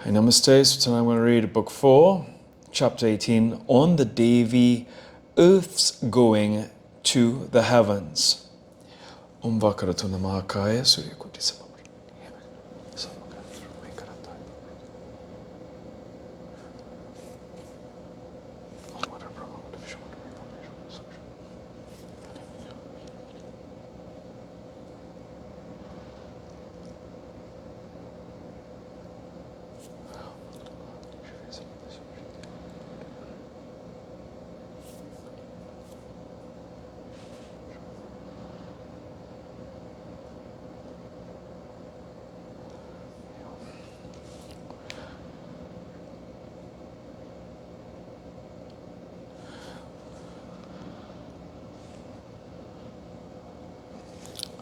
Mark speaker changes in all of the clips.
Speaker 1: Namaste. So tonight I'm going to read book 4, chapter 18, on the Devi, Earth's going to the heavens. Om Vakaratuna Mahakaya Suryakuti Samabhri.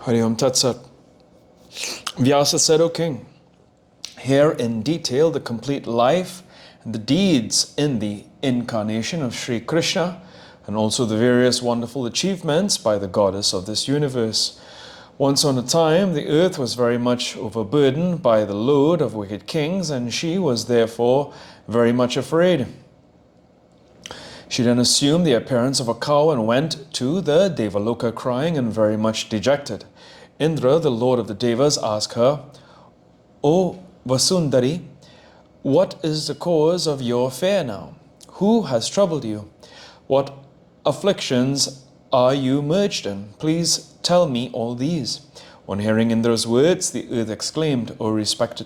Speaker 1: Hari Om Tat Sat. Vyasa said, O king, hear in detail the complete life and the deeds in the incarnation of Sri Krishna, and also the various wonderful achievements by the goddess of this universe. Once on a time, the earth was very much overburdened by the load of wicked kings, and she was therefore very much afraid. She then assumed the appearance of a cow and went to the Devaloka crying and very much dejected. Indra, the lord of the Devas, asked her, O Vasundari, what is the cause of your fear now? Who has troubled you? What afflictions are you merged in? Please tell me all these. On hearing Indra's words, the earth exclaimed, O respect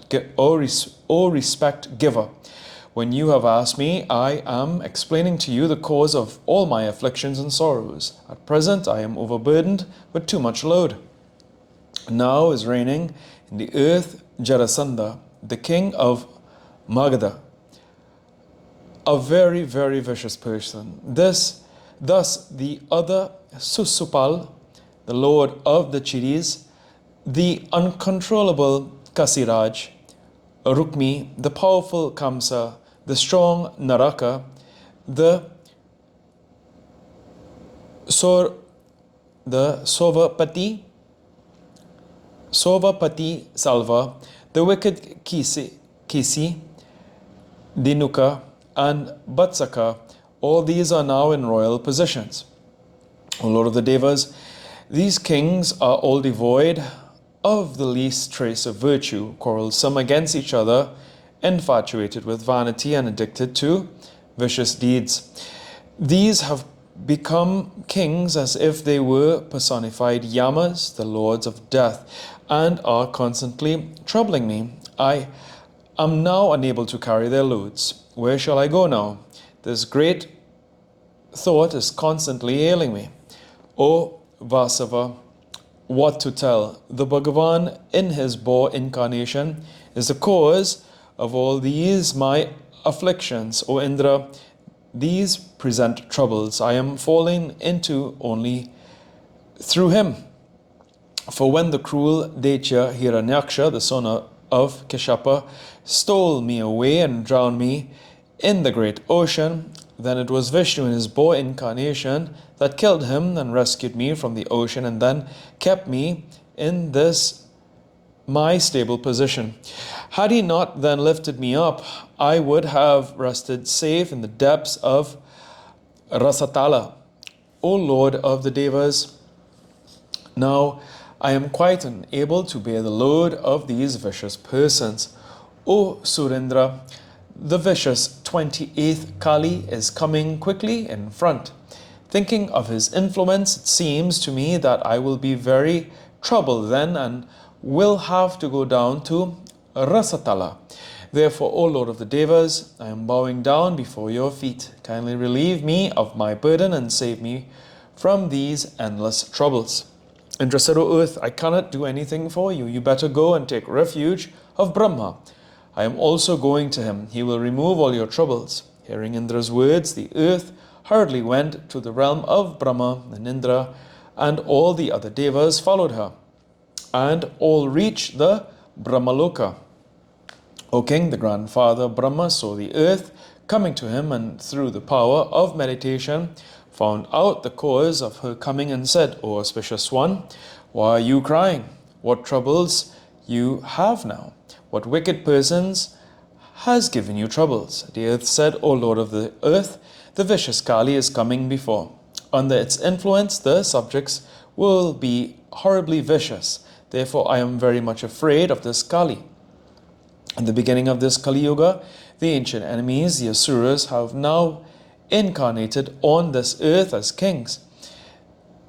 Speaker 1: giver, when you have asked me, I am explaining to you the cause of all my afflictions and sorrows. At present, I am overburdened with too much load. Now is reigning in the earth Jarasandha, the king of Magadha, a very, very vicious person. Thus the other Susupal, the lord of the Chiris, the uncontrollable Kasiraj, Rukmi, the powerful Kamsa, the strong Naraka, the Sovapati Salva, the wicked Kisi, Dinuka, and Batsaka, all these are now in royal positions. O Lord of the Devas, these kings are all devoid of the least trace of virtue, quarrelsome against each other, infatuated with vanity and addicted to vicious deeds. These have become kings as if they were personified Yamas, the lords of death, and are constantly troubling me. I am now unable to carry their loads. Where shall I go now? This great thought is constantly ailing me. O Vasava, what to tell? The Bhagavan in his boar incarnation is the cause of all these my afflictions. O Indra, these present troubles I am falling into only through him. For when the cruel Daitya Hiranyaksha, the son of Keshapa, stole me away and drowned me in the great ocean, then it was Vishnu in his boar incarnation that killed him and rescued me from the ocean and then kept me in this my stable position. Had he not then lifted me up, I would have rested safe in the depths of Rasatala. O Lord of the Devas, now I am quite unable to bear the load of these vicious persons. O Surendra, the vicious 28th Kali is coming quickly in front. Thinking of his influence, it seems to me that I will be very troubled then and will have to go down to Rasatala. Therefore, O Lord of the Devas, I am bowing down before your feet. Kindly relieve me of my burden and save me from these endless troubles. Indra said, O earth, I cannot do anything for you. You better go and take refuge of Brahma. I am also going to him. He will remove all your troubles. Hearing Indra's words, the earth hurriedly went to the realm of Brahma, and Indra and all the other devas followed her, and all reached the Brahmaloka. O king, the grandfather Brahma saw the earth coming to him, and through the power of meditation found out the cause of her coming and said, O auspicious one, why are you crying? What troubles you have now? What wicked persons has given you troubles? The earth said, O Lord of the earth, the vicious Kali is coming before. Under its influence, the subjects will be horribly vicious. Therefore, I am very much afraid of this Kali. In the beginning of this Kali Yuga, the ancient enemies, the Asuras, have now incarnated on this earth as kings.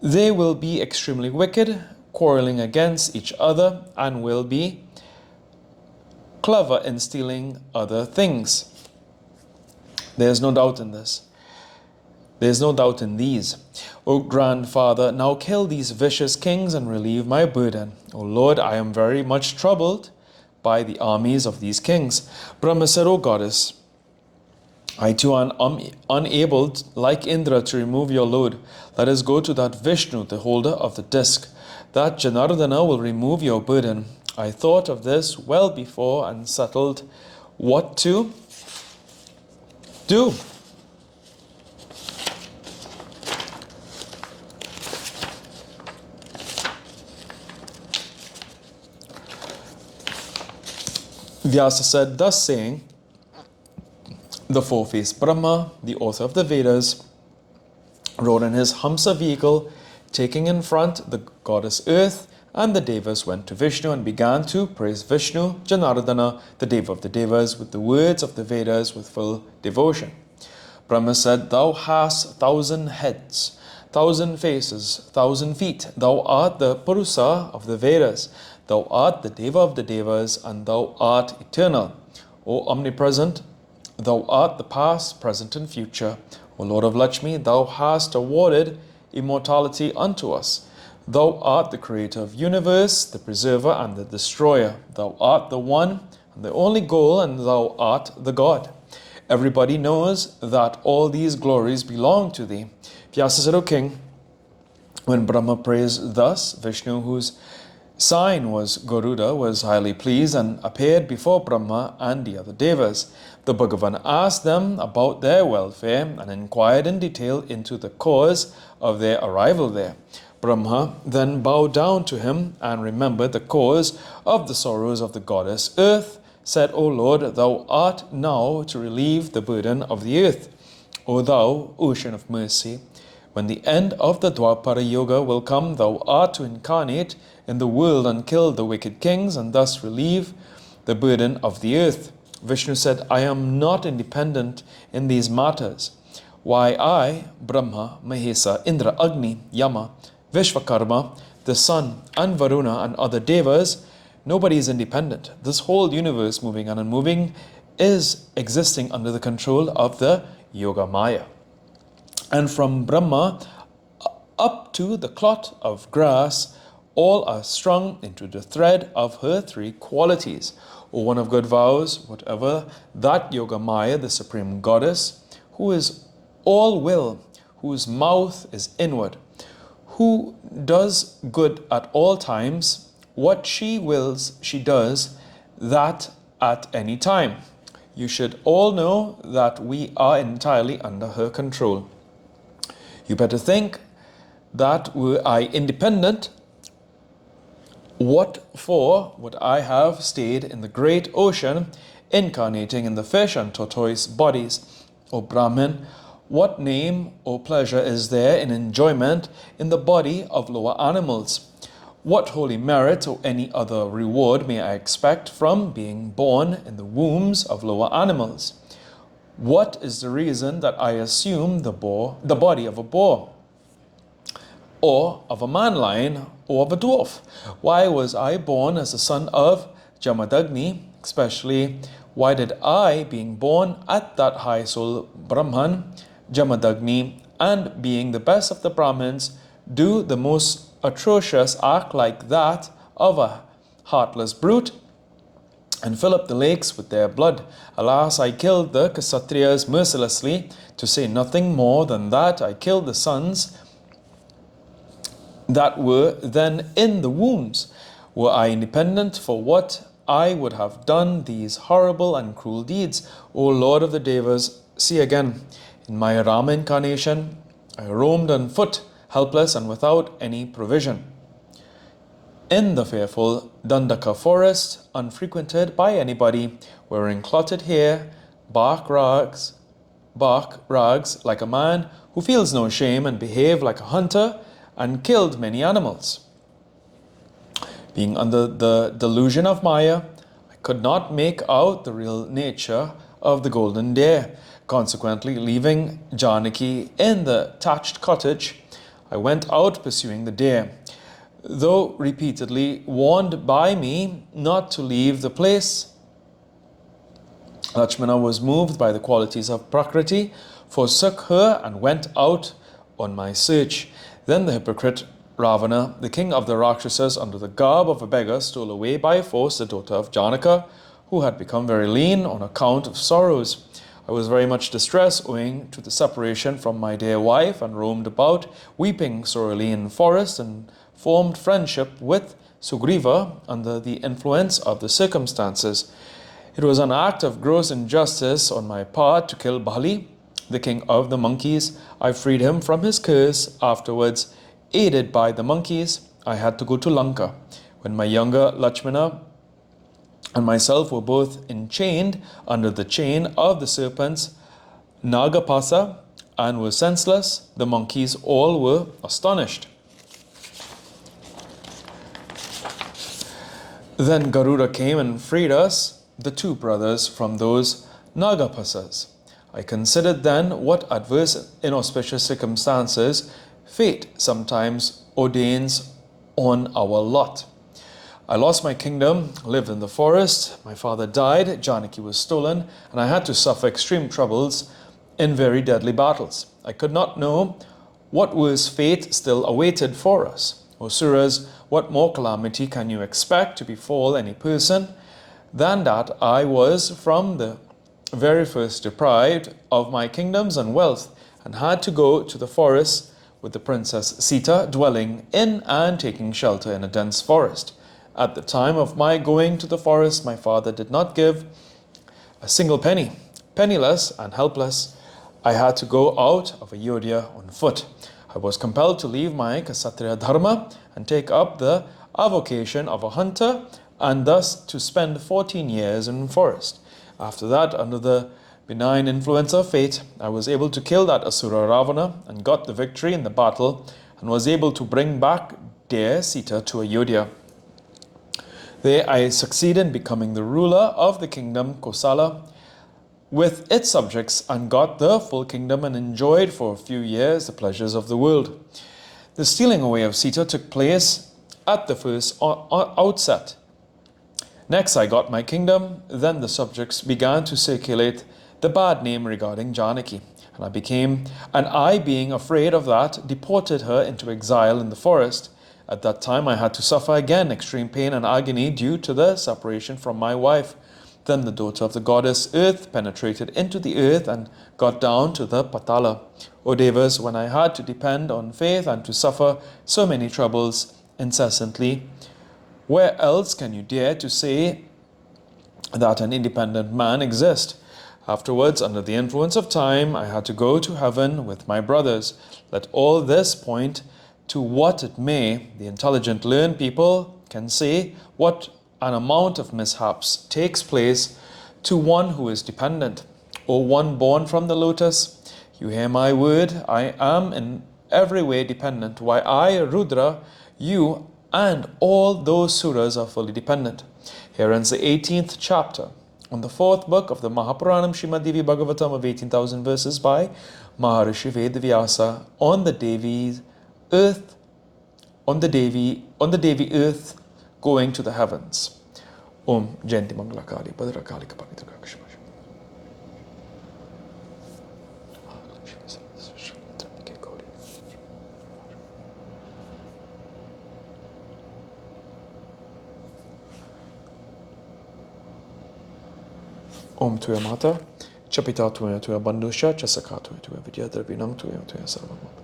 Speaker 1: They will be extremely wicked, quarreling against each other, and will be clever in stealing other things. There's no doubt in this. There's no doubt in these. O grandfather, now kill these vicious kings and relieve my burden. O Lord, I am very much troubled by the armies of these kings. Brahma said, O goddess, I too am unable, like Indra, to remove your load. Let us go to that Vishnu, the holder of the disc. That Janardana will remove your burden. I thought of this well before and settled what to do. Vyasa said, thus saying, the four-faced Brahma, the author of the Vedas, rode in his Hamsa vehicle, taking in front the goddess Earth, and the Devas went to Vishnu and began to praise Vishnu, Janardana, the Deva of the Devas, with the words of the Vedas with full devotion. Brahma said, thou hast 1,000 heads, 1,000 faces, 1,000 feet. Thou art the Purusa of the Vedas. Thou art the Deva of the Devas, and thou art eternal. O omnipresent, thou art the past, present, and future. O Lord of Lakshmi, thou hast awarded immortality unto us. Thou art the creator of universe, the preserver and the destroyer. Thou art the one and the only goal, and thou art the God. Everybody knows that all these glories belong to thee. Vyasa said, O king, when Brahma praised thus, Vishnu, whose sign was Garuda, was highly pleased and appeared before Brahma and the other Devas. The Bhagavan asked them about their welfare and inquired in detail into the cause of their arrival there. Brahma then bowed down to him and remembered the cause of the sorrows of the goddess Earth, said, O Lord, thou art now to relieve the burden of the earth. O thou, ocean of mercy, when the end of the Dwapara Yoga will come, thou art to incarnate in the world and kill the wicked kings and thus relieve the burden of the earth. Vishnu said, I am not independent in these matters. Why I, Brahma, Mahesa, Indra, Agni, Yama, Vishvakarma, the sun, and Varuna, and other devas, nobody is independent. This whole universe, moving and unmoving, is existing under the control of the Yoga Maya. And from Brahma up to the clot of grass, all are strung into the thread of her three qualities. O one of good vows, whatever that Yoga Maya, the supreme goddess, who is all will, whose mouth is inward, who does good at all times, what she wills, she does that at any time. You should all know that we are entirely under her control. You better think that were I independent, what for would I have stayed in the great ocean, incarnating in the fish and tortoise bodies? O Brahmin, what name or pleasure is there in enjoyment in the body of lower animals? What holy merit or any other reward may I expect from being born in the wombs of lower animals? What is the reason that I assume the body of a boar, or of a man lion, or of a dwarf? Why was I born as the son of Jamadagni? Especially, why did I, being born at that high soul Brahman, Jamadagni, and being the best of the Brahmins, do the most atrocious act like that of a heartless brute, and fill up the lakes with their blood? Alas, I killed the Kshatriyas mercilessly, to say nothing more than that I killed the sons that were then in the wombs. Were I independent, for what I would have done these horrible and cruel deeds? O Lord of the Devas, see again, in my Rama incarnation, I roamed on foot, helpless and without any provision, in the fearful Dandaka forest, unfrequented by anybody, wearing clotted hair, bark rags, like a man who feels no shame, and behaved like a hunter and killed many animals. Being under the delusion of Maya, I could not make out the real nature of the golden deer. Consequently, leaving Janaki in the thatched cottage, I went out pursuing the deer. Though repeatedly warned by me not to leave the place, Lakshmana was moved by the qualities of Prakriti, forsook her, and went out on my search. Then the hypocrite Ravana, the king of the Rakshasas, under the garb of a beggar, stole away by force the daughter of Janaka, who had become very lean on account of sorrows. I was very much distressed owing to the separation from my dear wife, and roamed about, weeping sorely in forest, and formed friendship with Sugriva under the influence of the circumstances. It was an act of gross injustice on my part to kill Bali, the king of the monkeys. I freed him from his curse. Afterwards, aided by the monkeys, I had to go to Lanka. When my younger Lakshmana and myself were both enchained under the chain of the serpents Nagapasa and were senseless, the monkeys all were astonished. Then Garuda came and freed us, the two brothers, from those Nagapasas. I considered then what adverse inauspicious circumstances fate sometimes ordains on our lot. I lost my kingdom, lived in the forest, my father died, Janaki was stolen, and I had to suffer extreme troubles in very deadly battles. I could not know what worse fate still awaited for us. O Suras, what more calamity can you expect to befall any person than that I was from the very first deprived of my kingdoms and wealth, and had to go to the forest with the Princess Sita, dwelling in and taking shelter in a dense forest. At the time of my going to the forest, my father did not give a single penny. Penniless and helpless, I had to go out of Ayodhya on foot. I was compelled to leave my Kshatriya dharma and take up the avocation of a hunter, and thus to spend 14 years in the forest. After that, under the benign influence of fate, I was able to kill that Asura Ravana and got the victory in the battle, and was able to bring back dear Sita to Ayodhya. There I succeeded in becoming the ruler of the kingdom Kosala with its subjects, and got the full kingdom, and enjoyed for a few years the pleasures of the world. The stealing away of Sita took place at the first outset. Next I got my kingdom. Then the subjects began to circulate the bad name regarding Janaki, and I being afraid of that, deported her into exile in the forest. At that time I had to suffer again extreme pain and agony due to the separation from my wife. Then the daughter of the goddess Earth penetrated into the earth and got down to the Patala. O Devas, when I had to depend on faith and to suffer so many troubles incessantly, where else can you dare to say that an independent man exists? Afterwards, under the influence of time, I had to go to heaven with my brothers. Let all this point to what it may. The intelligent, learned people can say what an amount of mishaps takes place to one who is dependent. O one born from the lotus, you hear my word. I am in every way dependent. Why I, Rudra, you, and all those Suras are fully dependent. Here ends the 18th chapter on the 4th book of the Mahapuranam Srimad Devi Bhagavatam of 18,000 verses by Maharishi Vedavyasa on the Devi earth going to the heavens. Om Jayanti Mangalakali Bhadrakali Kapavitra Kakshma. Om Tuya Mata, Chapita Tuya Tuya Bandusha, Chasaka Tuya Tuya Vidya Dravinam Tuya Tuya Sarvama.